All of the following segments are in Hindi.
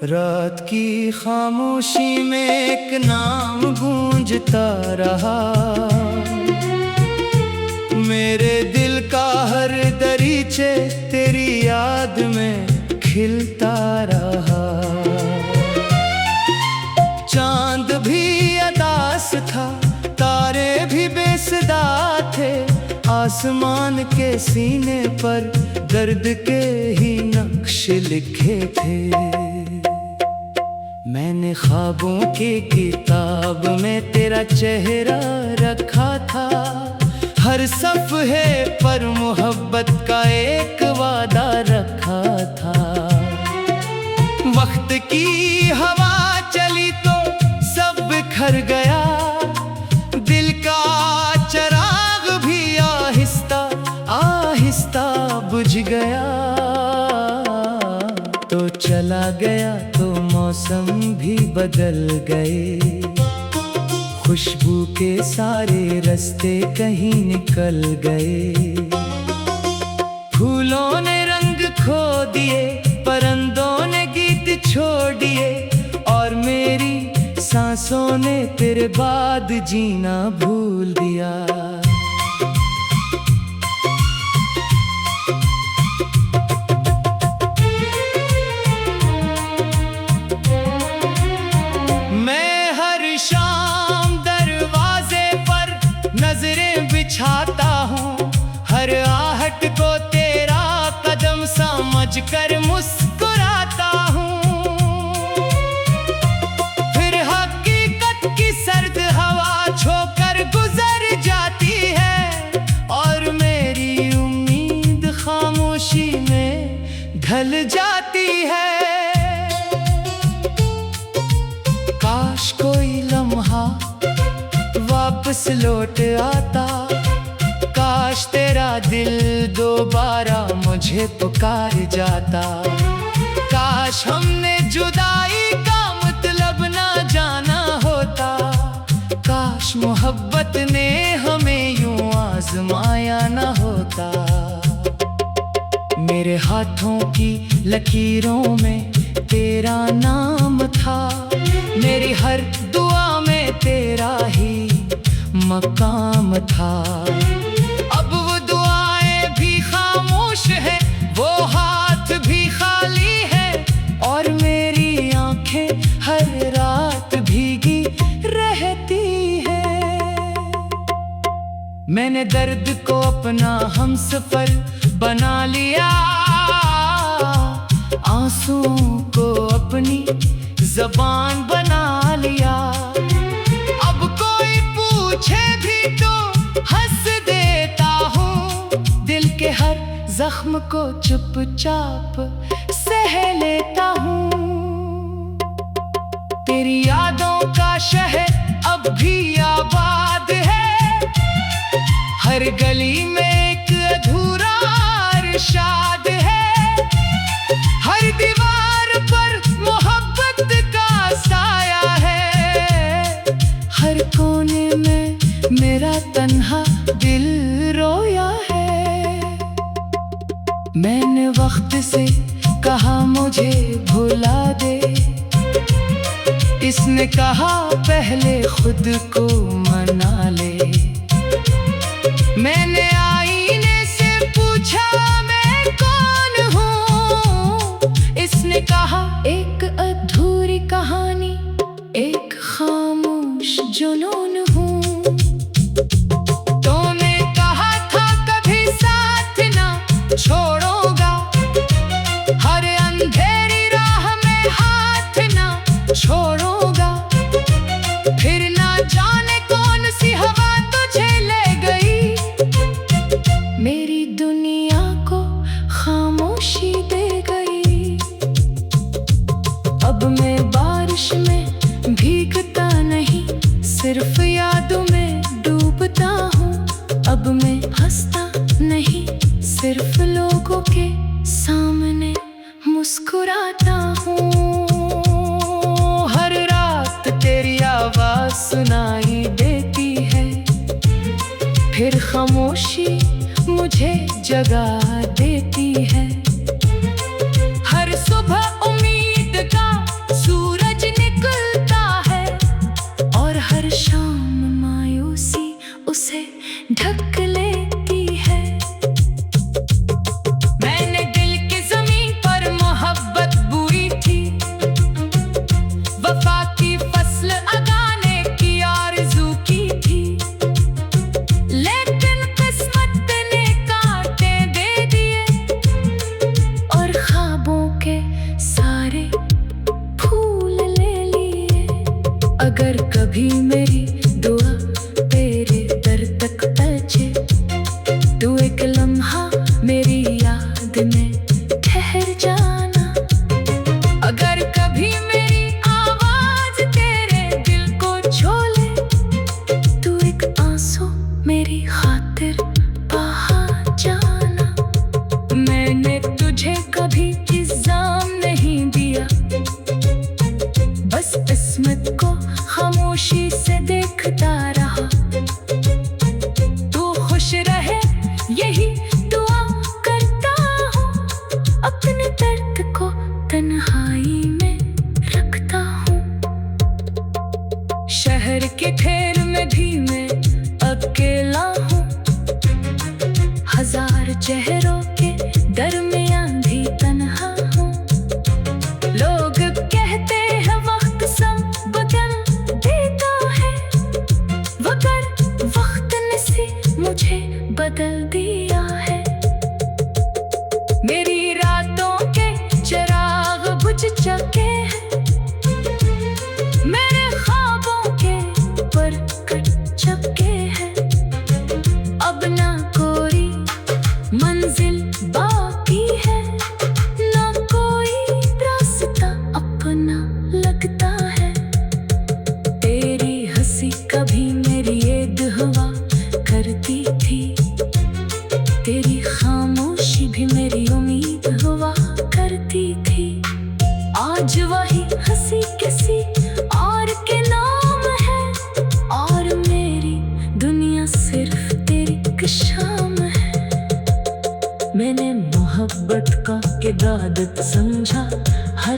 रात की खामोशी में एक नाम गूंजता रहा। मेरे दिल का हर दरीचे तेरी याद में खिलता रहा। चांद भी अदास था, तारे भी बेसदा थे, आसमान के सीने पर दर्द के ही नक्श लिखे थे। मैंने ख्वाबों की किताब में तेरा चेहरा रखा था। हर सफ़हे पर मोहब्बत का एक वादा रखा था। वक्त की हवा चली तो सब बिखर गया। दिल का चिराग भी आहिस्ता आहिस्ता बुझ गया। तो चला गया तो मौसम भी बदल गए। खुशबू के सारे रास्ते कहीं निकल गए। फूलों ने रंग खो दिए, परिंदों ने गीत छोड़ दिए, और मेरी सांसों ने तेरे बाद जीना भूल दिया। नजरें बिछाता हूँ, हर आहट को तेरा कदम समझकर मुस्कुराता हूँ। फिर हकीकत की सर्द हवा छोकर गुजर जाती है, और मेरी उम्मीद खामोशी में ढल जाती है। काश कोई लम्हा वापस लौट आता, काश तेरा दिल दोबारा मुझे पुकार जाता। काश हमने जुदाई का मतलब ना जाना होता। काश मोहब्बत ने हमें यूं आजमाया ना होता। मेरे हाथों की लकीरों में तेरा नाम था, मेरी हर दुआ में तेरा ही मकाम था। अब वो दुआएं भी खामोश है, वो हाथ भी खाली है, और मेरी आंखें हर रात भीगी रहती है। मैंने दर्द को अपना हमसफर बना लिया, आंसुओं को अपनी ज़बान बना लिया। अब कोई पूछे भी तो हंस देता हूँ, दिल के हर जख्म को चुपचाप सह लेता हूँ। तेरी यादों का शहर अब भी आबाद है, हर गली में एक अधूरा इरशाद है। हर दीवार पर मोहब्बत का साया है, हर कोने में मेरा तन्हा दिल रोया है। मैंने वक्त से कहा मुझे भुला दे, इसने कहा पहले खुद को मना ले। मैंने आईने से पूछा मैं कौन हूँ, इसने कहा एक अधूरी कहानी, एक खामोश जुनून हूँ। तूने कहा था कभी साथ ना छोड़ूंगा, हर अंधेरी राह में हाथ ना छोड़ूंगा। फिर ना जाने कौन सी हवा तुझे ले गई, मेरी दुनिया को खामोशी दे गई। अब मैं बारिश में भीगता नहीं, सिर्फ यादों में डूबता हूँ। अब मैं हंसता नहीं, सिर्फ लोगों के सामने मुस्कुराता हूँ। हर रात तेरी आवाज सुनाई देती है, फिर खामोशी मुझे जगा देती है। हर सुबह उम्मीद का अगर कभी मेरी दुआ तेरे दर तक पहुंचे, तू एक लम्हा मेरी याद में ठहर जाना। अगर कभी मेरी आवाज तेरे दिल को छू ले, तू एक आंसू मेरी खातिर बहा जाना। मैंने तुझे कभी इल्जाम नहीं दिया, बस किस्मत को खामोशी से देखता रहा। तू खुश रहे यही दुआ करता हूँ, अपने दर्द को तन्हाई में रखता हूँ। शहर के ठेर में भी मैं अकेला हूँ, हजार चेहरों के दरमियान भी तन्हा हूँ। लोग कहते हैं वक्त सब बदल देता है, मगर वक्त ने सी मुझे बदल दिया है। मेरी रातों के चिराग बुझ चुके हैं, मेरे ख्वाबों के पर कट चुके हैं। अब ना कोई मंजिल बाकी है, ना कोई रास्ता अपना लगता है। तेरी हंसी कभी मेरी याद हुआ करती थी, तेरी खामोशी भी मेरी उम्मीद हुआ करती थी। आज वही हंसी किसी और के नाम है, और मेरी दुनिया सिर्फ तेरी एक शाम है। मैंने मोहब्बत का इबादत समझा हर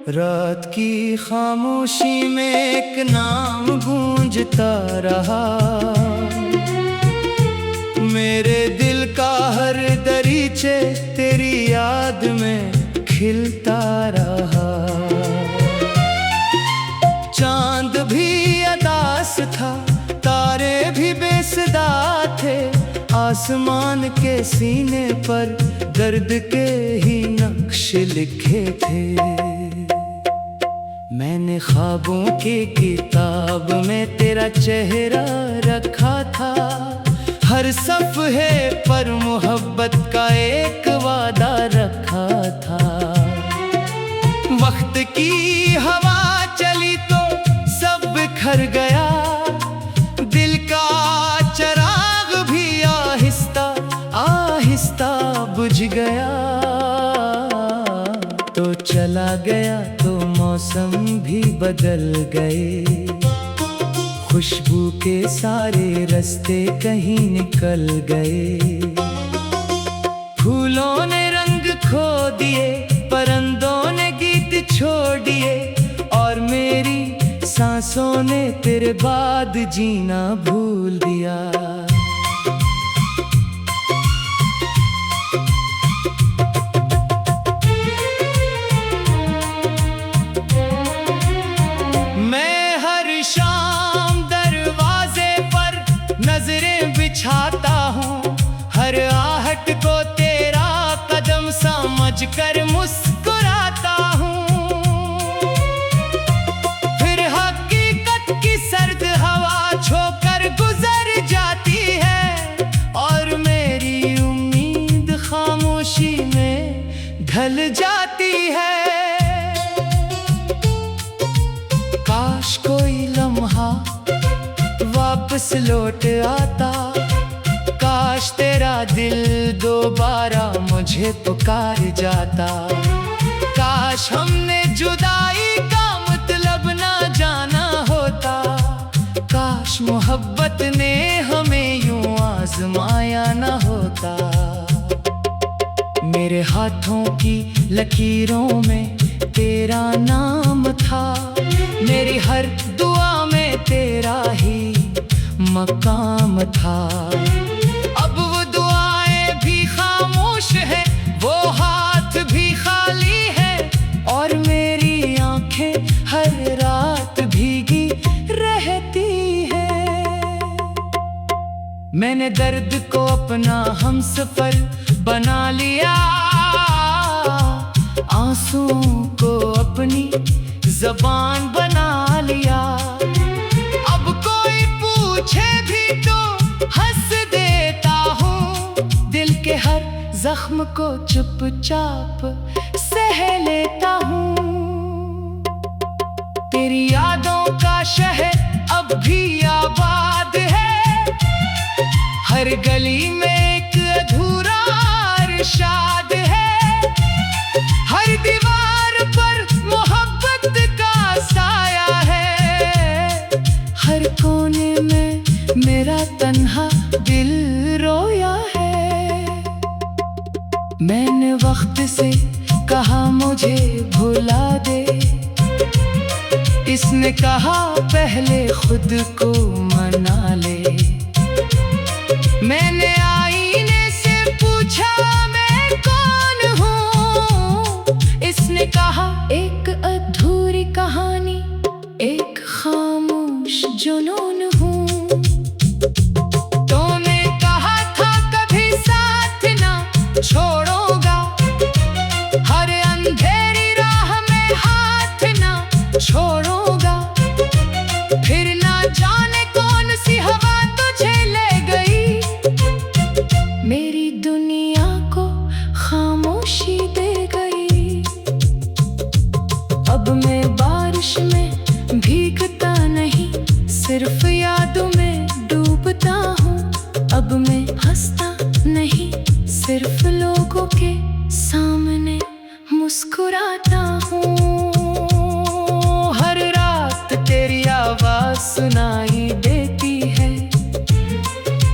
रात की खामोशी में एक नाम गूंजता रहा, मेरे दिल का हर दरीचे तेरी याद में खिलता रहा। चांद भी अदास था, तारे भी बेसदा थे, आसमान के सीने पर दर्द के ही नक्श लिखे थे। मैंने ख्वाबों की किताब में तेरा चेहरा रखा था, हर सफ़हे पर मोहब्बत का एक वादा रखा था। वक्त की हवा चली तो सब बिखर गया, दिल का चिराग भी आहिस्ता आहिस्ता बुझ गया। तो चला गया तो मौसम भी बदल गए, खुशबू के सारे रास्ते कहीं निकल गए। फूलों ने रंग खो दिए, परिंदों ने गीत छोड़ दिए, और मेरी सांसों ने तेरे बाद जीना भूल दिया। नजरें बिछाता हूँ, हर आहट को तेरा कदम समझ कर मुस्कुराता हूँ। फिर हकीकत की सर्द हवा छोकर गुजर जाती है, और मेरी उम्मीद खामोशी में ढल जाती है। काश कोई लम्हा वापस लौट आता, काश तेरा दिल दोबारा मुझे पुकार जाता। काश हमने जुदाई का मतलब ना जाना होता, काश मोहब्बत ने हमें यूं आजमाया ना होता। मेरे हाथों की लकीरों में तेरा नाम था, मेरी हर दुआ मकाम था। अब वो दुआएं भी खामोश है, वो हाथ भी खाली है, और मेरी आंखें हर रात भीगी रहती है। मैंने दर्द को अपना हमसफर बना लिया, आंसुओं को अपनी ज़बान बना लिया। अब कोई पूछे भी तो हंस देता हूँ, दिल के हर जख्म को चुपचाप सह लेता हूँ। तेरी यादों का शहर अब भी आबाद है, हर गली में एक अधूरा इरशाद है। हर दीवार पर मोहब्बत का साया है, हर कोने में मेरा तन्हा दिल रोया है। मैंने वक्त से कहा मुझे भुला दे, इसने कहा पहले खुद को मना ले। मैंने आईने से पूछा मैं कौन हूँ, इसने कहा एक अधूरी कहानी, एक खामोश जुनून हूँ। तूने कहा था कभी साथ ना छोड़ोगा, हर अंधेरी राह में हाथ ना छोड़ोगा। फिर ना जाने कौन सी हवा तुझे ले गई, मेरी दुनिया को खामोशी दे गई। अब मैं बारिश में भीगता नहीं, सिर्फ यादों में डूबता हूँ। अब मैं हंसता नहीं, सिर्फ लोगों के सामने मुस्कुराता हूँ। हर रात तेरी आवाज सुनाई देती है,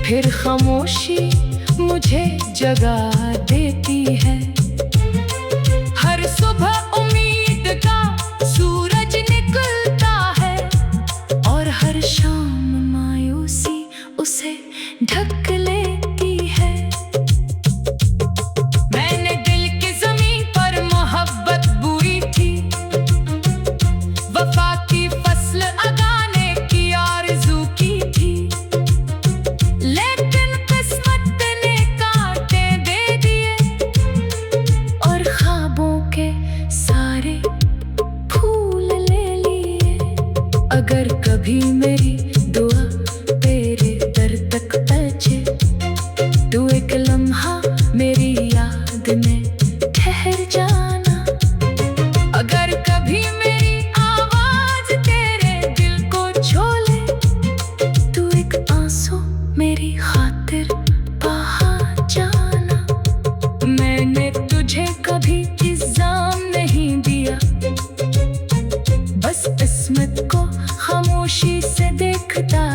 फिर खामोशी मुझे जगा देती है। हर सुबह उम्मीद का सूरज निकलता है, और हर शाम मायूसी उसे ढक लेती है। मैंने दिल की जमीन पर मोहब्बत बोई थी, वफा की फसल उगाने की आरज़ू की थी। लेकिन किस्मत ने कांटे दे दिए, और ख्वाबों के सारे फूल ले लिए। अगर कभी मेरी दुआ तेरे दर तक पहुंचे, तो एक लम्हा मेरी याद में ठहर जाना। अगर कभी मेरी आवाज तेरे दिल को छू ले, तो एक आंसू मेरी खातिर बहा जाना। मैंने तुझे कभी इल्जाम नहीं दिया, बस किस्मत को खामोशी से देखता